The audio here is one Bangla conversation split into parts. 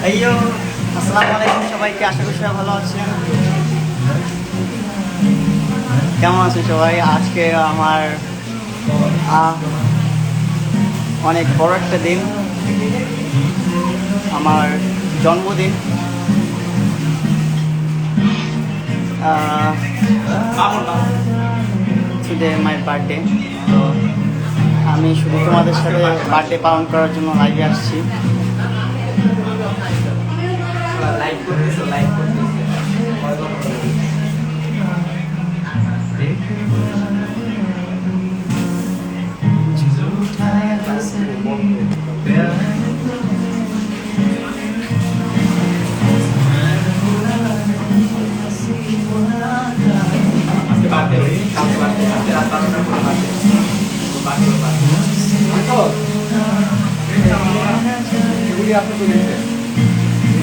আইয়ো আসসালামু আলাইকুম সবাইকে, আশা করি সবাই ভালো আছেন। কেমন আছেন সবাই? আজকে আমার অনেক বড় একটা দিন, আমার জন্মদিন। Today my birthday. তো আমি শুধু তোমাদের সাথে বার্থডে পালন করার জন্য লাইভে আসছি।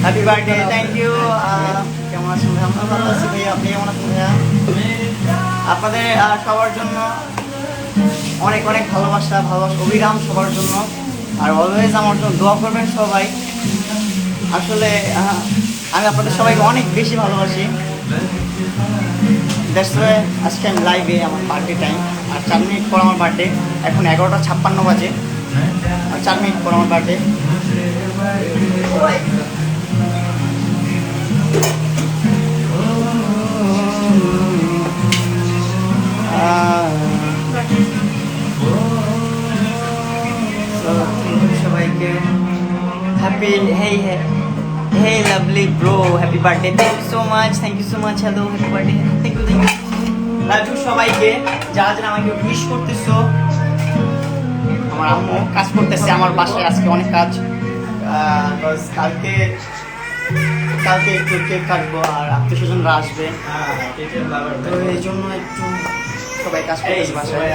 Happy birthday, thank you. কেমন আছেন ভাই? আমরা ভালো আছি ভাই, আপনি কেমন আছেন ভাইয়া? আপনাদের সবার জন্য অনেক অনেক ভালোবাসা অবিরাম সবার জন্য, আর অলওয়েজ আমার জন্য দোয়া করবেন সবাই। আসলে আমি আপনাদের সবাইকে অনেক বেশি ভালোবাসি। দ্যাটস ওয়াই আজকে আমি লাইভে, আমার বার্থডে টাইম, আর 4 মিনিট পর আমার বার্থডে। এখন 11:56 বাজে, আর 4 মিনিট পর আমার বার্থডে। সবাইকে happy hey lovely bro, happy birthday, thank you so much, hello, happy birthday, thank you love you সবাইকে। যারা যারা আমাকে উইশ করতেছো, আমার আম্মু কাজ করতেছে আমার বাসায়, আজকে অনেক কাজ। কালকে একটু কেক কাটবো, আর আত্মীয় স্বজনরা আসবে, তো এই জন্য একটু সবাই কাজ করতেছে বাসায়।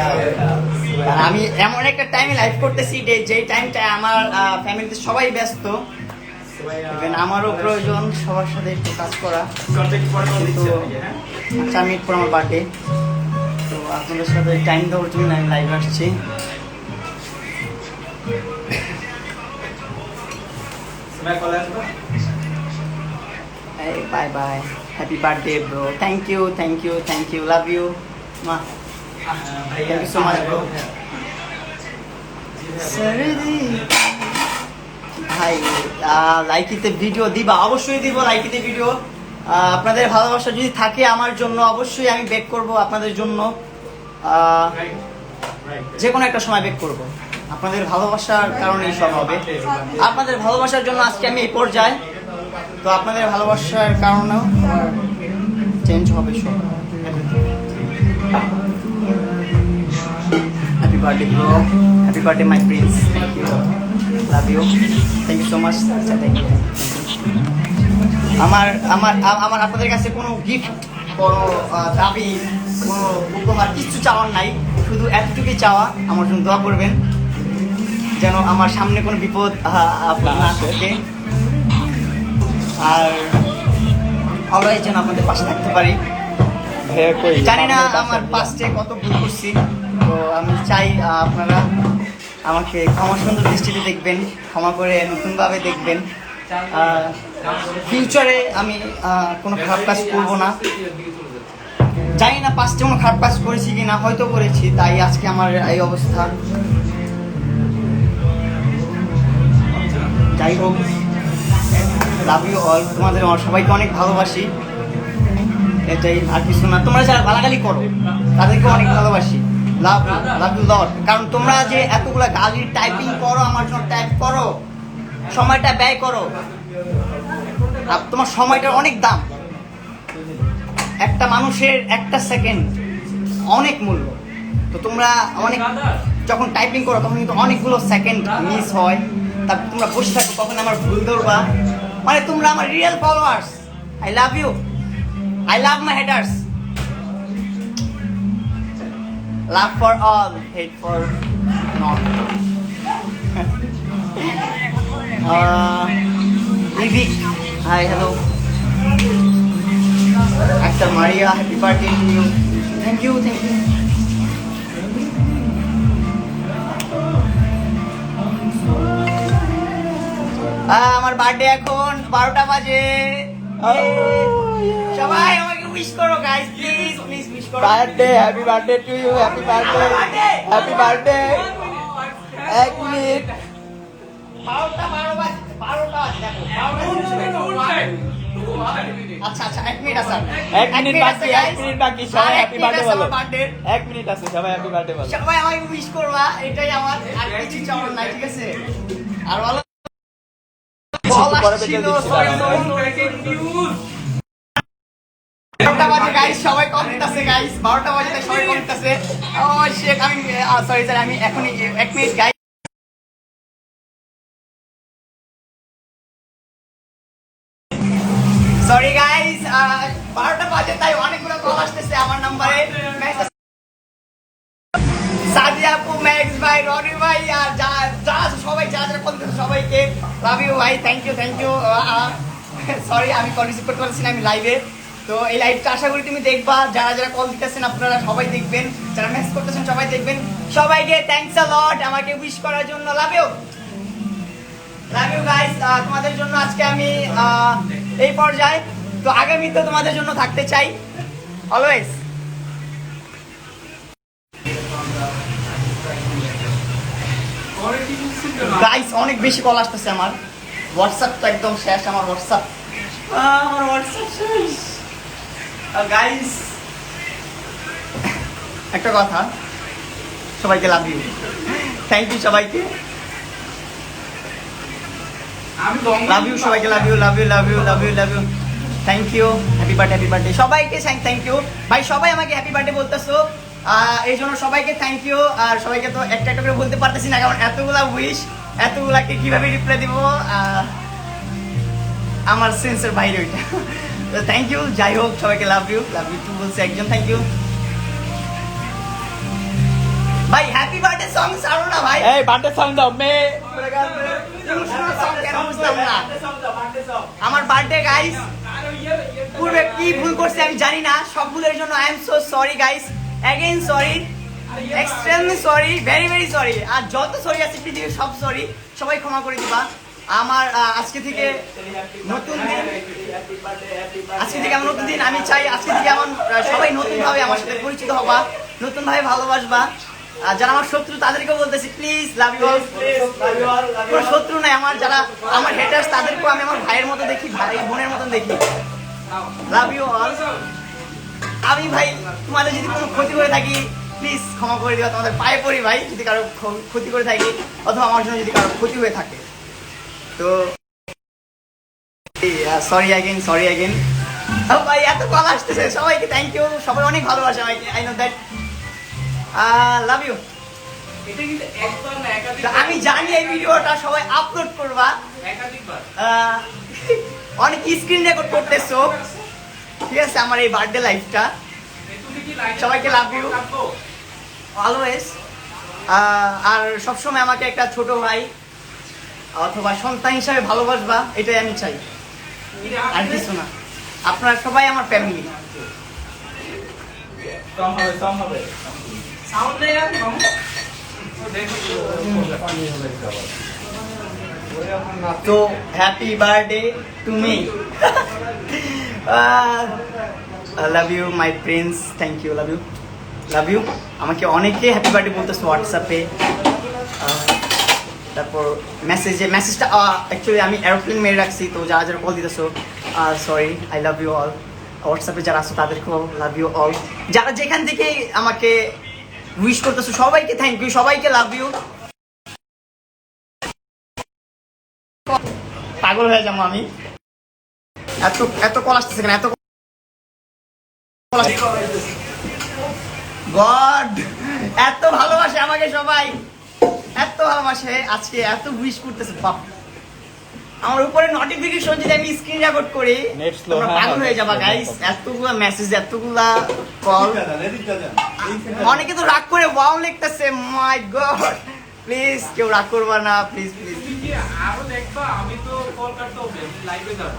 আর আমি এমন একটা টাইমে লাইভ করতেছি যেই টাইমটা আমার ফ্যামিলিতে সবাই ব্যস্ত, আমারও প্রয়োজন সবার সাথে একটু কাজ করা। 4 মিনিট পর আমার বার্থডে, তো আপনাদের সাথে টাইম দেওয়ার জন্য আমি লাইভ আসছি। Bye bye, happy birthday bro, thank you, love you মা, thank you so much bro. ভাই লাইকিতে ভিডিও দিবা? অবশ্যই দিব লাইকিতে ভিডিও। আপনাদের ভালোবাসা যদি থাকে আমার জন্য, অবশ্যই আমি বেক করব আপনাদের জন্য, যে কোনো একটা সময় বেক করব। আপনাদের ভালোবাসার কারণেই সব হবে। আপনাদের ভালোবাসার জন্য আজকে আমি এই পর্যায়ে, তো আপনাদের ভালোবাসার কারণেও চেঞ্জ হবে সব। Happy birthday bro, happy birthday my prince, thank you, love you, thank you so much. আমার আপনাদের কাছে কোনো গিফট, কোনো দাবি, কোনো উপহার কিচ্ছু চাওয়ার নাই, শুধু এতটুকুই চাওয়া, আমার জন্য দোয়া করবেন যেন আমার সামনে কোনো বিপদ না থাকে, আর অলওয়েজ যেন আপনাদের পাশে থাকতে পারি। জানি না আমার পাস্টে কত ভুল করছি, তো আমি চাই আপনারা আমাকে ক্ষমা সুন্দর দৃষ্টিতে দেখবেন, ক্ষমা করে নতুনভাবে দেখবেন। ফিউচারে আমি কোনো খারাপ কাজ করব না। জানি না পাস্টে কোনো খারাপ কাজ করেছি কি না, হয়তো করেছি, তাই আজকে আমার এই অবস্থা। যাই হোক, লাভ ইউ অল, তোমাদের সবাইকে অনেক ভালোবাসি, এটাই, আর কিছু না। তোমরা যারা গালাগালি করো তাদেরকে অনেক ভালোবাসি, লাভ ইউ লট। কারণ তোমরা যে এতগুলা গালির টাইপিং করো, আমার জন্য টাইপ করো, সময়টা ব্যয় করো, আর তোমার সময়টার অনেক দাম। একটা মানুষের একটা সেকেন্ড অনেক মূল্য, তো তোমরা অনেক যখন টাইপিং করো তখন কিন্তু অনেকগুলো সেকেন্ড মিস হয়, তারপর তোমরা বসে থাকো কখন আমার ভুল ধরবা। মানে তোমরা আমার real followers. I love you, I love my haters, love for all, hate for not. লিভিক, hi, hello. Actor Maria, happy birthday to you. Thank you. আমার বার্থডে এখন 12টা বাজে। সবাই আমাকে উইশ করো গাইস, প্লিজ প্লিজ উইশ করো। Birthday, happy birthday to you, happy birthday, happy birthday. 1 minute. 12টা বাজে, 12টা বাজে, দেখো 12টা। আচ্ছা আচ্ছা 1 মিনিট আছে। 1 মিনিট বাকি, 1 মিনিট বাকি। সবাই হ্যাপি বার্থডে বলো। 1 মিনিট আছে, সবাই হ্যাপি বার্থডে বলো। সবাই আমাকে উইশ করবা, এটাই আমার আর কিছু চাওয়ার নাই, ঠিক আছে? আর বলো পরে বেঁচে দিচ্ছি। 12টা বাজে গাইস, সবাই কমেন্টছে গাইস, 12টা বাজে তাই সবাই কমেন্টছে। ও শেখ, আমি সরি স্যার, আমি এখনই 1 মিনিট গাইস। সরি গাইস, 12টা বাজে তাই অনেকগুলো কল আসতেছে আমার নম্বরে। সাদিয়া আপু, ম্যাক্স ভাই, রনি ভাই, আর যা যা সবাই যারা যারা কল করছে সবাইকে লাভ ইউ ভাই, thank you thank you. Sorry আমি কল রিসিভ করতে পারছি না, আমি লাইভে। তো এই লাইভটা আশা করি তুমি দেখবা, যারা যারা কল দিতেছেন আপনারা সবাই দেখবেন, যারা মেসেজ করতেছেন সবাই দেখবেন। সবাইকে থ্যাঙ্কস আ লট আমাকে উইশ করার জন্য। Love you guys. তোমাদের জন্য আজকে আমি এই পর্যায়ে, তো আগামীতে তোমাদের জন্য থাকতে চাই অলওয়েজ। গাইস অনেক বেশি কল আসতেছে আমার, হোয়াটসঅ্যাপ তো একদম শেষ, আমার হোয়াটসঅ্যাপ শেষ। গাইস একটা কথা, সবাইকে লাভ ইউ, থ্যাংক ইউ সবাইকে, লাভ ইউ সবাইকে, love you love you love you love you love you, thank you, happy birthday সবাইকে, থ্যাংক ইউ ভাই। সবাই আমাকে হ্যাপি বার্থডে বলতেছো, এই জন্য সবাইকে থ্যাংক ইউ। আর সবাইকে তো একটা একটা করে বলতে পারতেছি না, কারণ এতগুলা উইশ, এতগুলাকে কিভাবে রিপ্লাই দিব আমার সেন্সের বাইরে ওইটা। তো থ্যাংক ইউ, যাই হোক সবাইকে লাভ ইউ টু বলছে একজন, থ্যাংক ইউ ভাই। হ্যাপি বার্থডে সং ছাড়ো না ভাই, এই বার্থডে সং দাও মে। আমার বার্থডে গাইস, পূর্বে কি ভুল করছি আমি জানি না, সব ভুলের জন্য I am so sorry guys, again sorry, extremely sorry, very very sorry. আর যত সরি আছে পৃথিবীর সব সরি, সবাই ক্ষমা করে দিবা। আমার আজকে থেকে নতুন দিন, আজকে থেকে আমার নতুন দিন, আমি চাই আজকে থেকে আমার সবাই নতুন ভাবে আমার সাথে পরিচিত হবা, নতুন ভাবে ভালোবাসবা। আর যারা আমার শত্রু তাদেরকেও বলতেছি প্লিজ লাভ ইউ অল, কোনো শত্রু নাই আমার, যারা আমার হেটার্স তাদেরকেও আমি আমার ভাইয়ের মতো দেখি, ভাই বোনের মতন দেখি, লাভ ইউ অল। আমি ভাই তোমাদের যদি কোনো ক্ষতি করে থাকি প্লিজ ক্ষমা করে দিও, তোমাদের পায়ে পড়ি ভাই, যদি কারো ক্ষতি করে থাকি অথবা আমার জন্য যদি কারো ক্ষতি হয়ে থাকে। তো সরি অ্যাগেন ভাই, এত কল আসতেছে, সবাইকে থ্যাংক ইউ, সবাই অনেক ভালোবাসে আমাকে, I know that, love you. আমি জানি এই ভিডিওটা সবাই আপলোড করবা, অনেক স্ক্রিন রেকর্ড করতেছো, ঠিক আছে? আমার এই বার্থডে লাইফটা, সবাইকে লাভ ইউ অলওয়েজ। আর সবসময় আমাকে একটা ছোট ভাই অথবা সন্তান হিসাবে ভালোবাসবা, এটাই আমি চাই, আর কিছু না। আপনারা সবাই আমার ফ্যামিলি। তো happy birthday to me, love you my prince, thank you, love you. আমাকে অনেকে হ্যাপি বার্থডে বলতেছে হোয়াটসঅ্যাপে, তারপর মেসেজটা অ্যাকচুয়ালি আমি এরোপ্লেন মেরে রাখছি, তো যারা যারা কল দিতেছো sorry, I love you all. হোয়াটসঅ্যাপে যারা আছো তাদেরকেও লাভ ইউ অল, যারা যেখান থেকে আমাকে উইশ করতেছো সবাইকে থ্যাংক ইউ, সবাইকে লাভ ইউ। পাগল হয়ে যাবো আমি, এত কল আসতেছে কেন, এত গড, এত ভালোবাসে আমাকে সবাই, এত ভালোবাসে, আজকে এত উইশ করতেছে বাপ। আমার উপরে নোটিফিকেশন যদি আমি স্ক্রিন রেকর্ড করি তোমরা পাগল হয়ে যাবা গাইস, এতগুলা মেসেজ, এতগুলা কল। অনেকে তো রাগ করে ওয়াও লিখতেছে, মাই গড, প্লিজ কেউ রাগ করবা না, প্লিজ প্লিজ। আরো দেখবা, আমি তো কল করতে হবে, লাইভে যাব।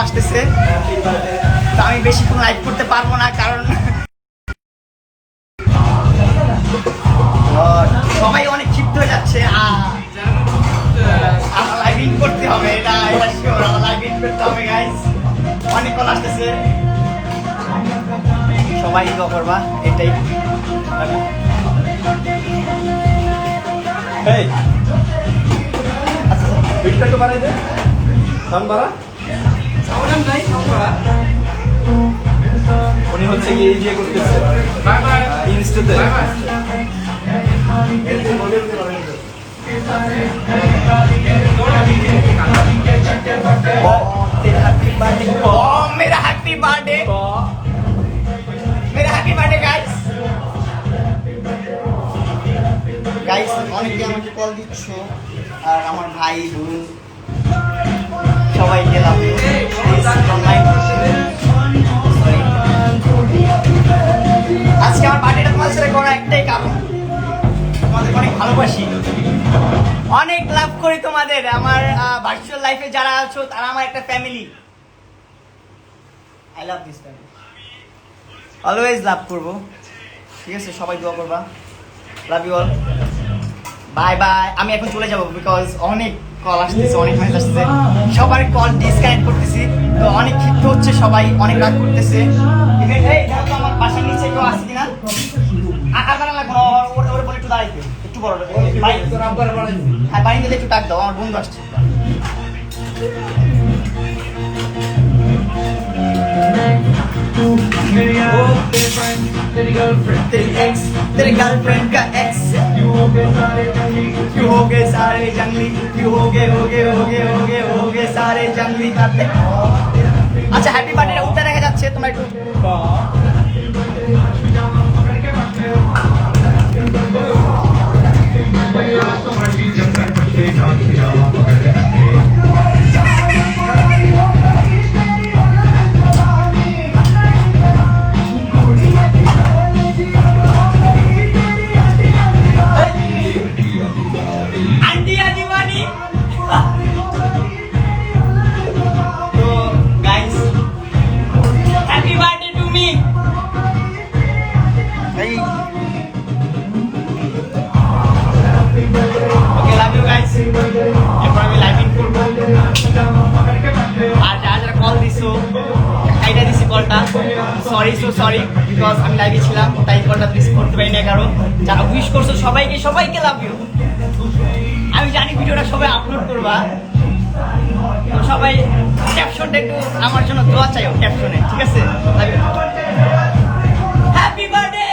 আসতেছে, তো আমি বেশিক্ষণ লাইভ করতে পারবো না, কারণ সবাই অনেক ক্ষিপ্ত হয়ে যাচ্ছে আমার লাইভ ইন করতে হবে, এটা শিওর, আমার লাইভ ইন করতে হবে গাইস। অনেক কল আসতেছে, সবাই দোয়া করবা, এটাই। এই বিটটা একটু বাড়াই দে, সাউন্ড বাড়া। উনি হচ্ছে কি ইয়ে করতেছে ইনস্টাতে। मेरा हैप्पी बर्थडे, मेरा हैप्पी बर्थडे गाइस। গাইস অনেকে আমাকে কল দিচ্ছ, আর আমার ভাই বোন সবাইকে লাভ ইউ। আজকে আমার বার্থডেটা তোমাদের সাথে করার একটাই কারণ, তোমাদের অনেক ভালোবাসি, অনেক লাভ করি তোমাদের। আমার ভার্চুয়াল লাইফে যারা আছো তারা আমার একটা family. I love this family, always love করবো, ঠিক আছে? সবাই দোয়া করবা, love you all, bye bye. আমি এখন চলে যাবো, বিকজ অনেক কল আসতেছে, অনেক মেসেজ আসতেছে, সবার কল ডিসকানেক্ট করতেছি, তো অনেক ক্ষিপ্ত হচ্ছে সবাই, অনেক রাগ করতেছে। এই দেখো তো আমার বাসার নিচে কেউ আসছে কিনা, আকার বানা লাগবে না, ওর বলে একটু দাঁড়াইতে, একটু বড় হ্যাঁ বাড়ি গেলে একটু ডাক দাও, আমার বন্ধু আসছে। तेरी एक्स, तेरी गर्लफ्रेंड का एक्स, क्यों हो गए सारे जंगली, क्यों हो गए सारे जंगली खाते। अच्छा हैप्पी बर्थडे উঠতে দেখা যাচ্ছে, তোমরা একটু এরপর আমি লাইভ ইন করবো। আর যারা যারা কল দিছো, কাইটা দিছি কলটা, সরি বিকজ আমি লাইভে ছিলাম, তাই কলটা রিসিভ করতে পারি না। কারণ যারা উইশ করছো সবাইকে লাভ ইউ। আমি জানি ভিডিওটা সবাই আপলোড করবা, তো সবাই ক্যাপশনটা একটু আমার জন্য দোয়া চাইও ক্যাপশনে, ঠিক আছে? Happy birthday,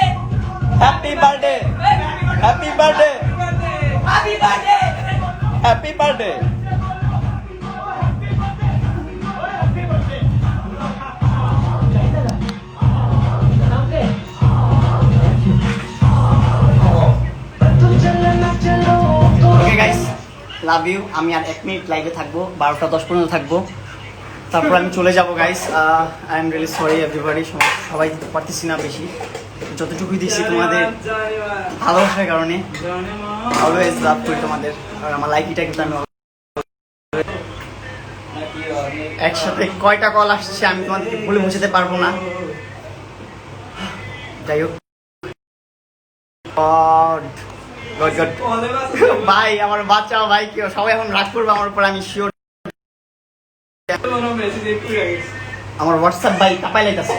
happy birthday, happy birthday, happy birthday, happy birthday. Okay guys, love you. আমি আর 1 মিনিট লাইভে থাকবো, 12টা 10 পর্যন্ত থাকবো, তারপর আমি চলে যাবো guys. I am really sorry everybody, সবাই দিতে পারতেছি না বেশি, যতটুকুই দিচ্ছি তোমাদের ভালোবাসার কারণে। অলওয়েজ লাভ করি তোমাদের, আর আমার লাইফটা কিন্তু আমি একসাথে কয়টা কল আসছে আমি তোমাদেরকে বলে বোঝাতে পারবো না। যাই হোক, ভাই আমার বাচ্চা ভাই, কি সবাই এখন রাগ করবে আমার উপর, আমি শিওর। আমার হোয়াটসঅ্যাপ ভাই কাপাই লাইতেছে,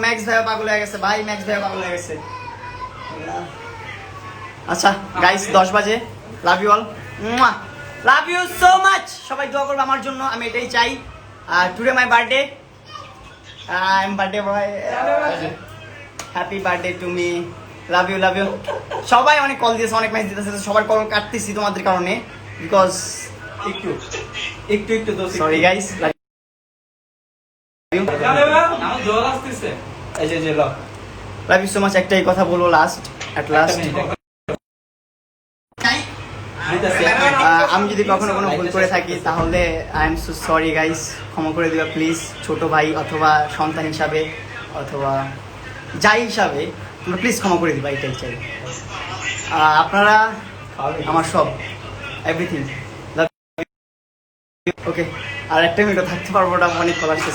ম্যাক্স ভাইয়া পাগল হয়ে গেছে ভাই, ম্যাক্স ভাইয়া পাগল হয়ে গেছে। আচ্ছা গাইস 10 বাজে, love you all, love you so much. সবাই দোয়া করবে আমার জন্য, আমি এটাই চাই। Today my birthday, I am birthday boy, happy birthday to me, love you. সবাই অনেক কল দিয়েছে, অনেক মেসেজ দিতেছে, সবার কল কাটতেছি তোমাদের কারণে, বিকজ একটু sorry guys, love you so much. একটাই কথা বলবো লাস্ট, অ্যাট লাস্ট, আমি যদি কখনো কোনো ভুল করে থাকি তাহলে I am so sorry guys, ক্ষমা করে দিবা প্লিজ। ছোট ভাই অথবা সন্তান হিসাবে অথবা যাই হিসাবে তোমরা প্লিজ ক্ষমা করে দিবা, এটাই চাই। আপনারা আমার সব, এভরিথিং। ওকে, আর একটা মিনিটও থাকতে পারবো না, অনেক কল আসছে।